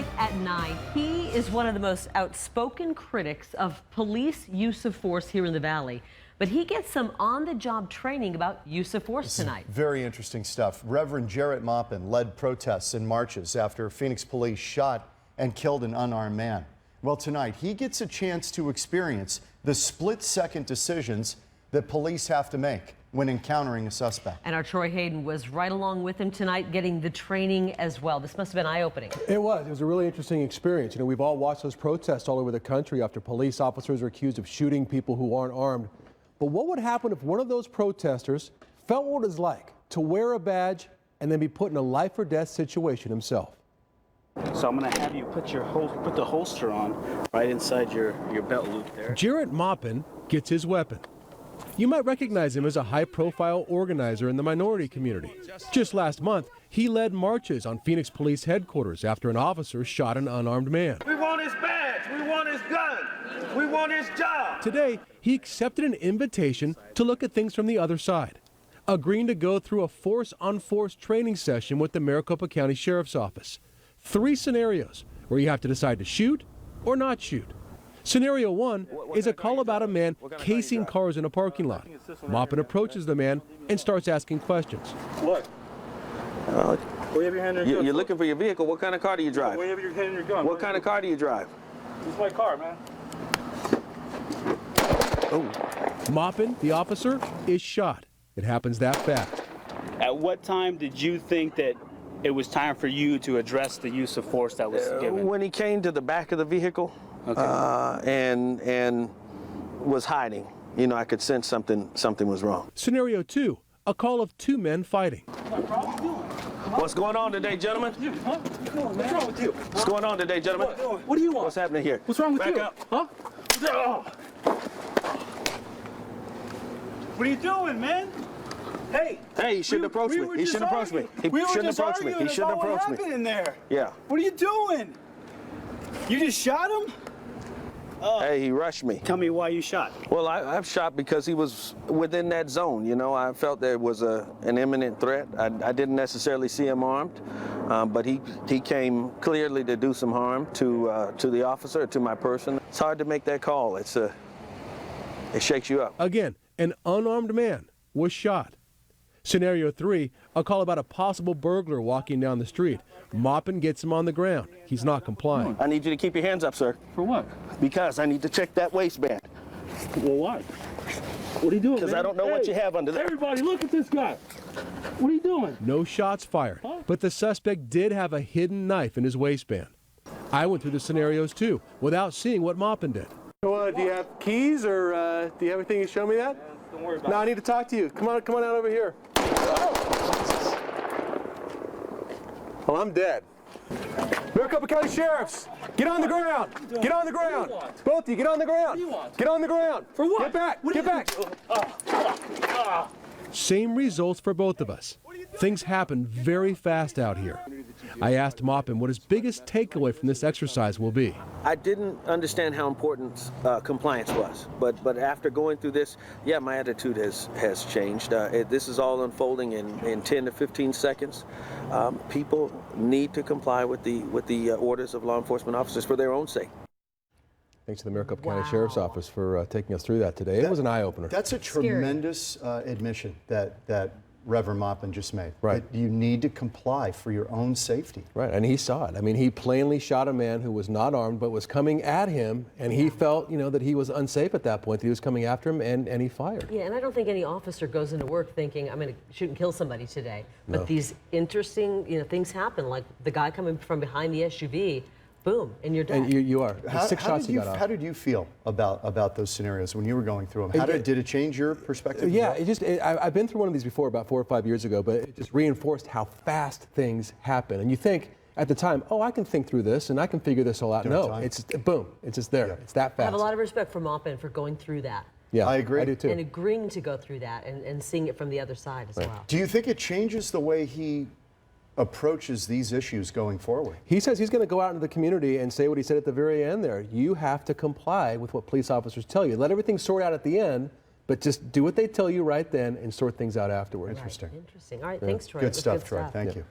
tonight at 9. He is one of the most outspoken critics of police use of force here in the Valley. But he gets some on-the-job training about use of force tonight. Very interesting stuff. Reverend Jarrett Maupin led protests and marches after Phoenix police shot and killed an unarmed man. Well, tonight he gets a chance to experience the split-second decisions that police have to make when encountering a suspect. And our Troy Hayden was right along with him tonight getting the training as well. This must have been eye-opening. It was a really interesting experience. You know, we've all watched those protests all over the country after police officers are accused of shooting people who aren't armed. But what would happen if one of those protesters felt what it's like to wear a badge and then be put in a life or death situation himself? So I'm going to have you put the holster on right inside your belt loop there. Jarrett Maupin gets his weapon. You might recognize him as a high-profile organizer in the minority community. Just last month, he led marches on Phoenix Police headquarters after an officer shot an unarmed man. We want his badge, we want his gun, we want his job. Today, he accepted an invitation to look at things from the other side, agreeing to go through a force-on-force training session with the Maricopa County Sheriff's Office. 3 scenarios where you have to decide to shoot or not shoot. Scenario 1 is a call about a man casing cars in a parking lot. Maupin approaches the man and starts asking questions. What? Wave your hand in your gun. You're looking for your vehicle. What kind of car do you drive? Wave your hand in your gun. What kind of car do you drive? This is my car, man. Oh. Maupin, the officer, is shot. It happens that fast. At what time did you think that it was time for you to address the use of force that was given? When he came to the back of the vehicle, and was hiding. You know, I could sense something was wrong. Scenario 2, a call of 2 men fighting. What's going on today, gentlemen? What's wrong with you? What's going on today, gentlemen? What do you want? What's happening here? What's wrong with Back you? up. Huh? What are you doing, man? Hey! Hey, he shouldn't approach me. He shouldn't approach me. He shouldn't approach me. He shouldn't approach me. What happened in there? Yeah. What are you doing? You just shot him? Hey, he rushed me. Tell me why you shot. Well, I've shot because he was within that zone. You know, I felt there was an imminent threat. I didn't necessarily see him armed, but he came clearly to do some harm to the officer, to my person. It's hard to make that call. It shakes you up. Again, an unarmed man was shot. Scenario 3, a call about a possible burglar walking down the street. Maupin gets him on the ground. He's not complying. I need you to keep your hands up, sir. For what? Because I need to check that waistband. Well, why? What are you doing, Because I don't know what you have under there. Everybody, look at this guy. What are you doing? No shots fired, but the suspect did have a hidden knife in his waistband. I went through the scenarios too, without seeing what Maupin did. Well, do you have keys, or do you have anything to show me that? Don't worry about No, I need to talk to you. Come on out over here. Well, I'm dead. Maricopa County Sheriffs, get on the ground. Get on the ground. Both of you, get on the ground. Get on the ground. For what? Get back. Get back. Same results for both of us. Things happen very fast out here. I asked Maupin what his biggest takeaway from this exercise will be. I didn't understand how important compliance was, but after going through this, yeah, my attitude has changed. This is all unfolding in 10 to 15 seconds. People need to comply with the orders of law enforcement officers for their own sake. Thanks to the Maricopa County Sheriff's Office for taking us through that today. It was an eye-opener. That's a tremendous admission that Reverend Maupin just made. Right. That you need to comply for your own safety. Right, and he saw it. I mean, he plainly shot a man who was not armed but was coming at him, and he felt, you know, that he was unsafe at that point, that he was coming after him, and he fired. Yeah, and I don't think any officer goes into work thinking, I'm going to shoot and kill somebody today. But No. these interesting, things happen, like the guy coming from behind the SUV, boom, and you're dead. And you are. How 6 shots he got how off. did you feel about those scenarios when you were going through them? Did it change your perspective? Yeah, I've been through one of these before about 4 or 5 years ago, but it just reinforced how fast things happen. And you think at the time, oh, I can think through this and I can figure this all out. No, it's boom, it's just there. Yeah. It's that fast. I have a lot of respect for Maupin for going through that. Yeah, I agree. I do too. And agreeing to go through that and seeing it from the other side as well. Do you think it changes the way he approaches these issues going forward? He says he's going to go out into the community and say what he said at the very end there. You have to comply with what police officers tell you. Let everything sort out at the end, but just do what they tell you right then and sort things out afterwards. Interesting. Interesting. All right, thanks, Troy. Good stuff, Good Troy. stuff. Thank you.